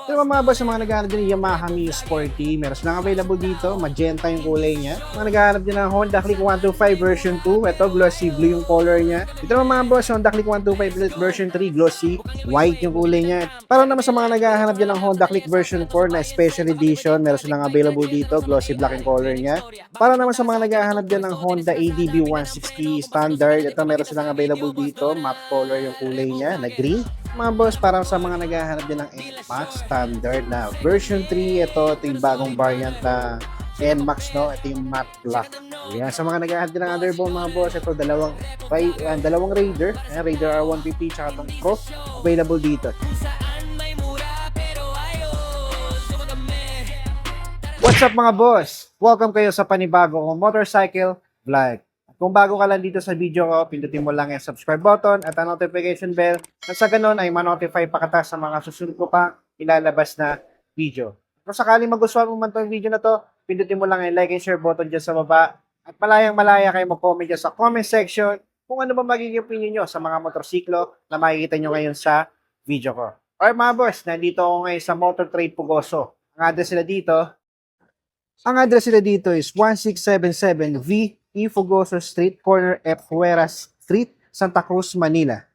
Ito naman mga boss, sa mga naghahanap din ng Yamaha Mio Sporty, meron silang available dito, magenta yung kulay niya. Mga naghahanap din ng Honda Click 125 version 2, ito glossy blue yung color niya. Ito naman mga boss, Honda Click 125 version 3, glossy white yung kulay niya. Para naman sa mga naghahanap din ng Honda Click version 4 na special edition, meron silang available dito, glossy black yung color niya. Para naman sa mga naghahanap din ng Honda ADB 160 standard, ito meron silang available dito, matte color yung kulay niya na green. Mga boss, para sa mga naghahanap din ng NMAX standard na version 3, ito yung bagong variant na NMAX, no? Ito yung matte black. Ayan, sa mga naghahanap din ng underbone mga boss, ito dalawang Raider, Raider R150 tsaka itong Pro, available dito. What's up mga boss? Welcome kayo sa panibago kong motorcycle vlog. Kung bago ka lang dito sa video ko, pindutin mo lang yung subscribe button at ang notification bell na sa ganun ay ma-notify pa kita sa mga susunod ko pa ilalabas na video. Kung sakaling magustuhan mo man itong video na to, pindutin mo lang yung like and share button dyan sa baba at malayang-malaya kayo mag-comment dyan sa comment section kung ano ba magiging opinion nyo sa mga motorsiklo na makikita nyo ngayon sa video ko. Alright mga boss, nandito ako ngayon sa Motor Trade Pugoso. Ang address nila dito is 1677V Fugoso Street, corner F. Hueras Street, Santa Cruz, Manila.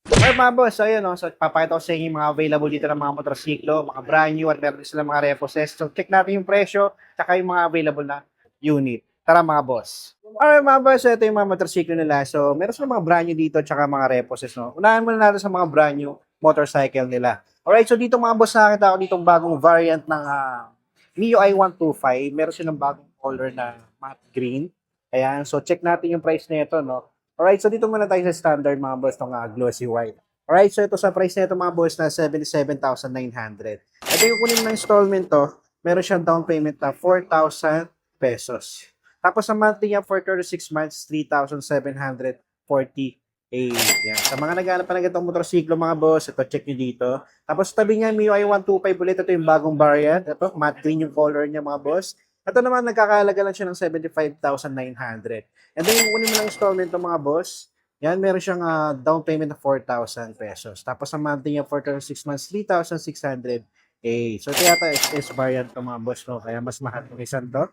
Okay mga boss, so yun, no? So papakita ko sa inyo yung mga available dito ng mga motorsiklo, mga brand new at meron din sila mga reposes. So check natin yung presyo, tsaka yung mga available na unit. Tara mga boss. Alright mga boss, so ito yung mga motorsiklo nila. So meron sila mga brand new dito, tsaka mga reposes. No? Unahan muna natin sa mga brand new motorcycle nila. Alright, so dito mga boss, nakakita ko ditong bagong variant ng Mio i125. Meron silang bagong color na matte green. Ayan, so check natin yung price na ito, no? Alright, so dito muna tayo sa standard mga boss, itong glossy white. Alright, so ito sa price na ito mga boss na 77,900. At yung kunin ng installment to, meron siyang down payment na 4,000 pesos. Tapos sa monthly niya for 36 months, 3,748. Yan. Sa mga naghanap pa ng itong motorsiklo mga boss, ito check nyo dito. Tapos tabi niya, Mio i125 ulit, ito yung bagong variant. Ito, matte green yung color niya mga boss. Ito naman, nagkakahalaga lang siya ng 75,900. And then, yung kunin mo ng installment ng mga boss, yan, meron siyang down payment na 4,000 pesos. Tapos, sa monthly niya for 36 months, 3,600. So, ito yata is variant ng mga boss, no? Kaya mas mahal ng isang to.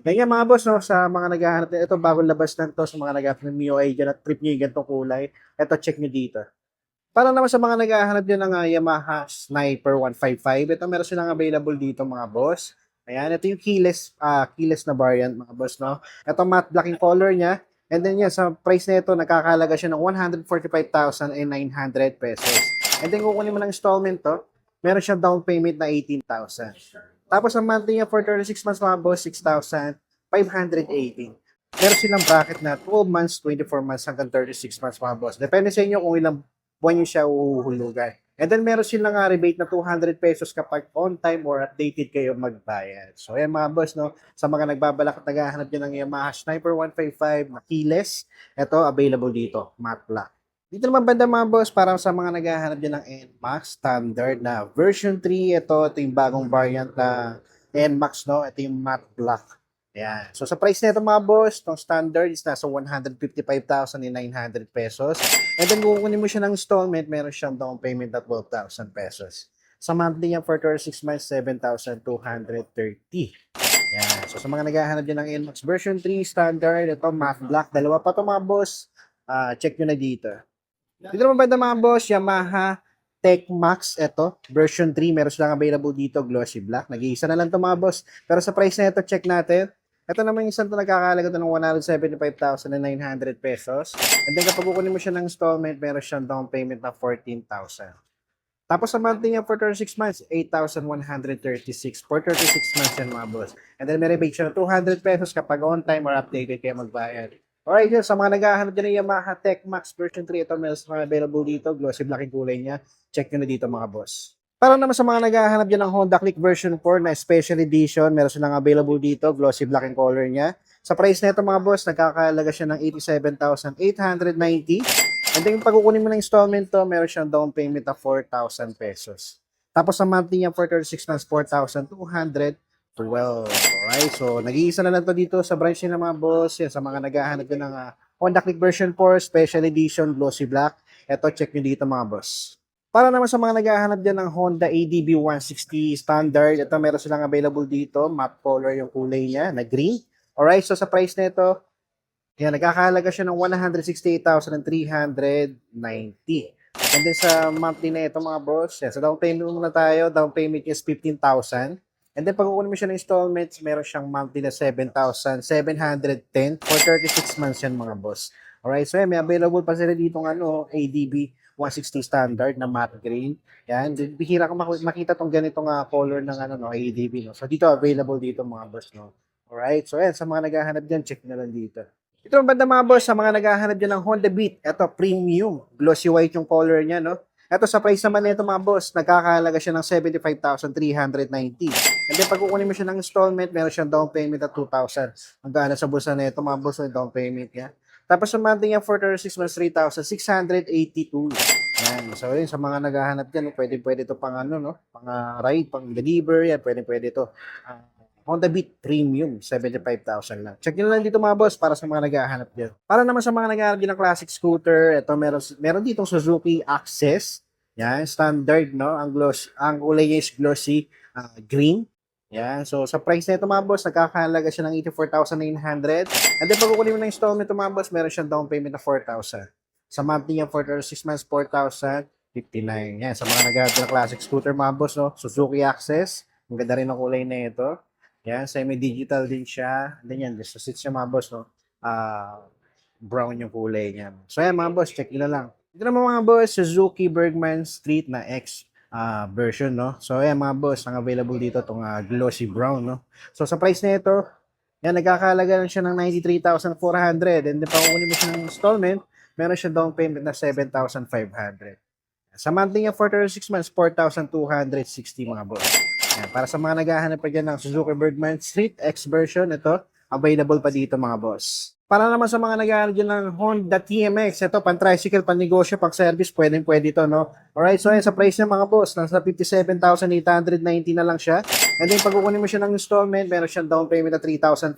Kaya mga boss, no, sa mga naghahanap, ito bagong labas lang to, sa mga naghahanap ng Mio ay dyan at trip nyo yung ganitong kulay. Ito, check nyo dito. Para naman sa mga naghahanap din ng Yamaha Sniper 155, ito meron silang available dito mga boss. Ayan, ito yung keyless na variant mga boss, no? Ito matte black yung color niya. And then yan, sa price na ito, nakakahalaga siya ng 145,900 pesos. And then kukunin mo ng installment to, meron siyang down payment na 18,000. Tapos ang monthly niya for 36 months mga boss, 6,518. Meron silang bracket na 12 months, 24 months hanggang 36 months mga boss. Depende sa inyo kung ilang buwan nyo siya uhuhulugan. And then meron silang rebate na 200 pesos kapag on time or updated kayo magbayad. So ayan mga boss, no, sa mga nagbabalak at naghahanap nyo ng Yamaha Sniper 155 na keyless, ito available dito, matte black. Dito naman banda mga boss, para sa mga naghahanap nyo ng NMAX standard na version 3, ito yung bagong variant na NMAX, no, ito yung matte black. Ayan. So sa price nito mga boss, itong standard is nasa 155,900 pesos. And then kung kunin mo siya ng installment, meron siyang down payment na 12,000 pesos. Sa monthly niya for 36 months, 7,230. Ayan. So sa mga naghahanap din ng NMAX version 3 standard, ito matte black. Dalawa pa ito mga boss. Check nyo na dito. Dito naman ba mga boss, Yamaha Tech Max, ito, version 3, meron silang available dito, glossy black. Nag-iisa na lang ito mga boss. Pero sa price na ito, check natin. Ito naman yung isang ito nagkakahalaga ito ng 175,900 pesos. And then kapag kukunin mo siya ng installment, meron siyang down payment na 14,000. Tapos sa monthly niya for 36 months, 8,136. For 36 months yan mga boss. And then may rebate siya ng 200 pesos kapag on time or updated kayo magbayad. Alright, yun. Sa mga naghahanap dyan ng Yamaha Tech Max version 3, ito meron available dito. Glossy black yung kulay niya. Check nyo na dito mga boss. Para naman sa mga naghahanap dyan ng Honda Click version 4 na special edition, meron silang available dito. Glossy black yung color niya. Sa price na ito mga boss, nagkakahalaga siya ng 87,890. And then pag kukunin mo ng installment to, meron siyang down payment na 4,000 pesos. Tapos sa monthly niya for 36 months, 4,212. Alright, so nag-iisa na lang to dito sa branch nila mga boss. Yan, sa mga naghahanap din ng Honda Click version 4 special edition glossy black. Ito, check nyo dito mga boss. Para naman sa mga naghahanap dyan ng Honda ADB 160 standard, ito meron silang available dito, matte color yung kulay niya, na green. Alright, so sa price nito, yan, nagkakahalaga siya ng 168,390. And then sa monthly na ito mga boss, yan, sa down payment muna tayo, down payment is 15,000. And then pag kukunin mo siya ng installments, meron siyang monthly na 7,710 for 36 months yan mga boss. Alright, so yan, may available pa sila dito ng ADB 160 standard na matte green. Yan, bihira ka makita tong ganitong color ng ADB. No? So dito, available dito mga boss. No? Alright, so yan, sa mga naghahanap dyan, check na lang dito. Ito ang banda mga boss, sa mga naghahanap dyan ng Honda Beat, ito premium, glossy white yung color niya, no? Ito sa price naman nito mga boss, nagkakahalaga siya ng 75,390. And then pag kukunin mo siya ng installment, meron siyang down payment at 2,000. Ang gana sa bulsa nito mga boss, yung down payment niya. Tapos sa monthly niya, for 36 months, 3,682. Yan. So yun, sa mga naghahanap dyan, pwede ito pang no? Pang ride, pang deliver, yan, pwede ito. Honda Beat Premium, 75,000 lang. Check nyo lang dito mga boss para sa mga naghahanap dyan. Para naman sa mga naghahanap dyan ng classic scooter, ito meron ditong Suzuki Access. Yan, standard, no? Ang kulay niya is glossy green. Yan, so sa price na ito mga boss, nagkakahalaga siya ng 84,900. And then pag kukunin mo ng installment ito mga boss, meron siyang down payment na 4,000. Sa monthly niya for 6 months, 4,059. Yan, sa mga naghahanap dyan ng classic scooter mga boss, no? Suzuki Access. Ang ganda rin ang kulay na ito. Yan, semi-digital din siya. Then yan, just seats niya mga boss, no? Brown yung kulay niya. So yan mga boss, check nyo na lang. Ito naman mga boss, Suzuki Bergman Street na X version, no? So yan mga boss, ang available dito itong glossy brown, no? So sa price na ito, yan, nagkakahalaga lang siya ng 93,400. And then pag kukunin mo siya ng installment, meron siya down payment na 7,500. Sa monthly niya for 36 months, 4,260 mga boss. Yan, para sa mga naghahanap pa dyan ng Suzuki Bergman Street X version, ito, available pa dito mga boss. Para naman sa mga naghahanap dyan ng Honda TMX, ito, pan-tricycle, pan-negosyo, pang-service, pwede ito, no? Alright, so yan, sa price niya mga boss, nasa 57,890 na lang siya. And then, pag kukunin mo siya ng installment, meron siyang down payment na 3,500.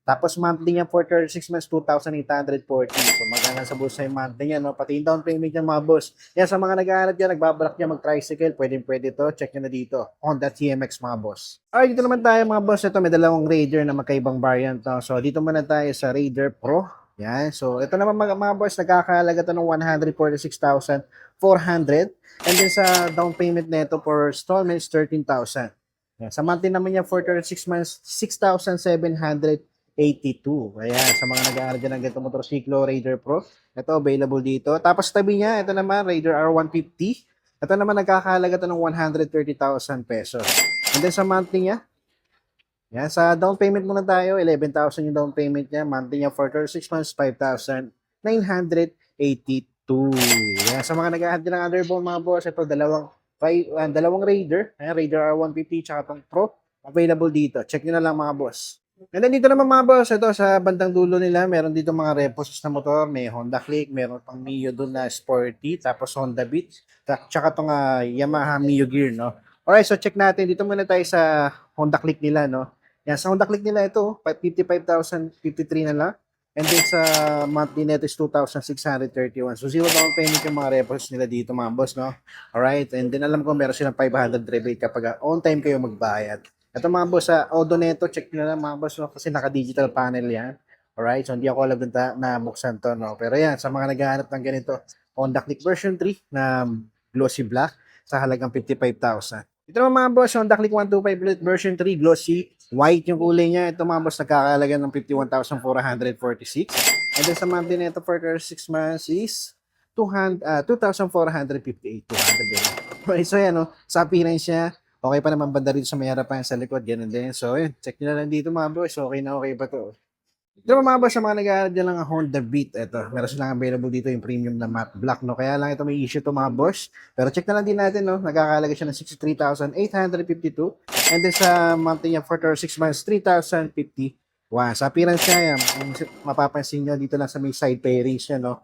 Tapos monthly niya for 36 months, 2,840. So maganda sa bulsa yung monthly niya, no? Pati yung down payment niya mga boss. Yan, sa mga naghahanap dyan, nagbabalak niya mag-tricycle, pwede to. Check nyo na dito. Honda TMX mga boss. Alright, dito naman tayo mga boss. Ito, may dalawang Raider na magkaibang variant. No? So dito muna tayo sa Raider Pro. Yan. So ito naman mga boss, nagkakahalaga to ng 146,400. And then sa down payment nito for installments, 13,000. Yan. Sa monthly naman niya for 36 months, 6,782. Ayan, sa mga nag-aaral dyan ng ganitong motorsiklo, Raider Pro. Ito, available dito. Tapos tabi niya, ito naman, Raider R150. Ito naman, nagkakahalaga ito ng 130,000 pesos. And then sa monthly niya, yan, sa down payment muna tayo, 11,000 yung down payment niya. Monthly niya for 36 months, 5,982. Yan, sa mga nag-aaral dyan ng Underbone, mga boss, ito, dalawang Raider. Ayan, Raider R150, tsaka itong Pro. Available dito. Check nyo na lang mga boss. And then dito naman mga boss, ito sa bandang dulo nila, meron dito mga repos na motor, may Honda Click, meron pang Mio doon na sporty, tapos Honda Beat, tsaka itong Yamaha Mio Gear, no? Alright, so check natin, dito muna tayo sa Honda Click nila, no? Yan, sa Honda Click nila ito, 55,053 na lang. And then sa monthly net is 2,631. So zero down payment yung mga repos nila dito mga boss, no? Alright, and then alam ko meron silang 500 rebate kapag on time kayo magbayad. Ito mga boss, sa Odo Neto, check nyo na mga boss, no? Kasi naka-digital panel yan. Alright, so hindi ako alam dun na buksan to, no? Pero yan, sa mga naghahanap ng ganito, Honda Click version 3 na glossy black sa halagang 55,000. Ito naman mga boss, Honda Click 125 Bullet version 3, glossy white yung kulay niya. Ito mga boss, nagkakahalaga ng 51,446. And then sa monthly nito for 6 months is 2,458. 200 din. So yan, no? Sa appearance niya, okay pa naman banda rito sa may harapan, sa likod, ganun din. So, yun, check nyo na lang dito mga boys. Okay na okay pa to. Ito mga boss, sa mga nag-aaral dyan lang ang Honda Beat. Ito, meron silang available dito yung premium na matte black, no? Kaya lang ito may issue to mga boss. Pero check na lang din natin, no? Nagkakalaga siya ng 63,852. And then sa monthly niya for 6 months, 3,051. Sa appearance niya, yan, mapapansin nyo dito lang sa may side pairings niya, no?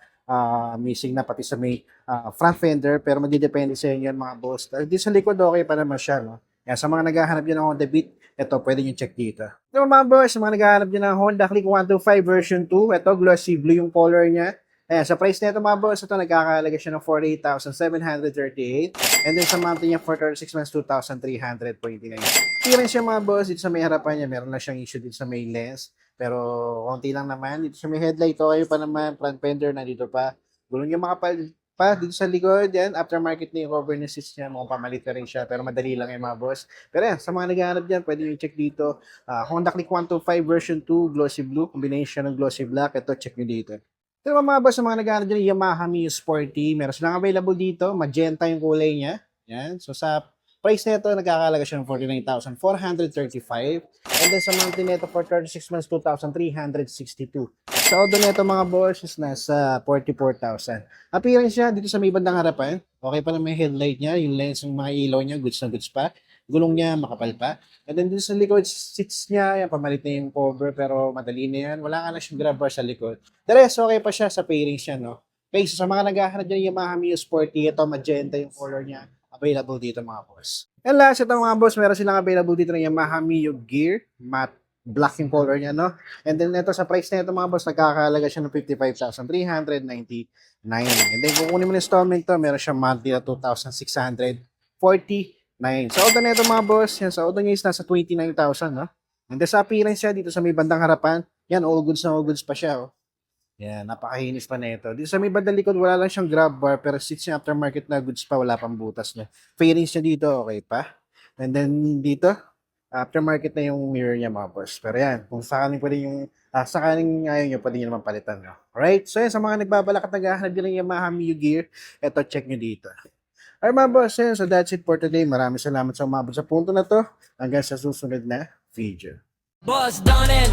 Missing na pati sa may front fender, pero magdidepende sa inyo yan mga boss. Di sa likod okay pa naman siya, no? Yan, sa mga naghahanap dyan ng Honda Beat, ito, pwede nyo check dito. Ito mga boss, sa mga naghahanap dyan ng Honda Click 125 version 2, ito, glossy blue yung color niya. Ayan, sa price nito mga boss, ito nagkakahalaga siya ng 48,738. And then sa monthly niya for 36 months, 2,329. Clearance siya mga boss, dito sa may harapan niya, meron na siyang issue dito sa may lens. Pero konti lang naman. Dito sa may headlight, okay pa naman. Front fender, nandito pa. Gulong niya makapal pa dito sa likod. Yan, aftermarket na yung cover na seats niya. Mukhang pamalit na rin siya. Pero madali lang yung mga boss. Pero yan, sa mga naghahanap dyan, pwede nyo check dito. Honda Click 125 version 2, glossy blue. Combination ng glossy black. Ito, check nyo dito. Pero mga boss, sa mga naghahanap dyan, Yamaha Mio Sporty. Meron silang available dito. Magenta yung kulay niya. Yan. So sa price nito, nagkakalaga siya ng 49,435. And then sa monthly nito for 36 months, 2,362. Sa auto nito mga boss is nasa 44,000. Appearance niya dito sa may bandang harapan. Okay pa na may headlight niya. Yung lens ng mga ilaw niya, goods na goods pa. Gulong niya, makapal pa. And then dito sa likod, seats niya, yan, pamalit na yung cover, pero madali na yan. Wala ka na siyang grab bar sa likod. The rest, okay pa siya sa pairings siya, no? Okay, so sa mga naghahanap dyan, Yamaha Mio Sporty, ito, magenta yung color niya. Available dito mga boss. And last, ito mga boss, meron silang available dito ng Yamaha Mio Gear, matte black yung color niya, no? And then ito, sa price na ito mga boss, nagkakahalaga siya ng 55,399. And then kung kunin mo na installment to, meron siya monthly na 2,649. Sa auto na ito mga boss, yan, sa auto niya is nasa 29,000, no? And then sa appearance siya, dito sa may bandang harapan, yan, all goods na all goods pa siya, oh. Yan, napakahinis pa na ito. Dito sa may bandang likod, wala lang siyang grab bar, pero seats niya aftermarket na goods pa, wala pang butas niya. Fairings niya dito, okay pa. And then dito, aftermarket na yung mirror niya mga boss. Pero yan, kung sakaling pwede yung, sakaling ayaw nyo, pwede nyo naman palitan, no? Alright, so yan, sa mga nagbabalak at naghahanap din ng Yamaha Mio Gear, ito, check nyo dito. Alright mga boss, yan, so that's it for today. Maraming salamat sa umabot sa punto na to. Hanggang sa susunod na video. Boss Donen,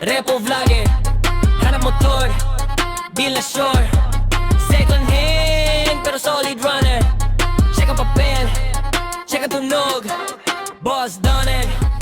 Repo Vlogger, hanap motor, deal na sure. Second hand, pero solid runner. Check ang papel, check ang tunog. Boss Donen.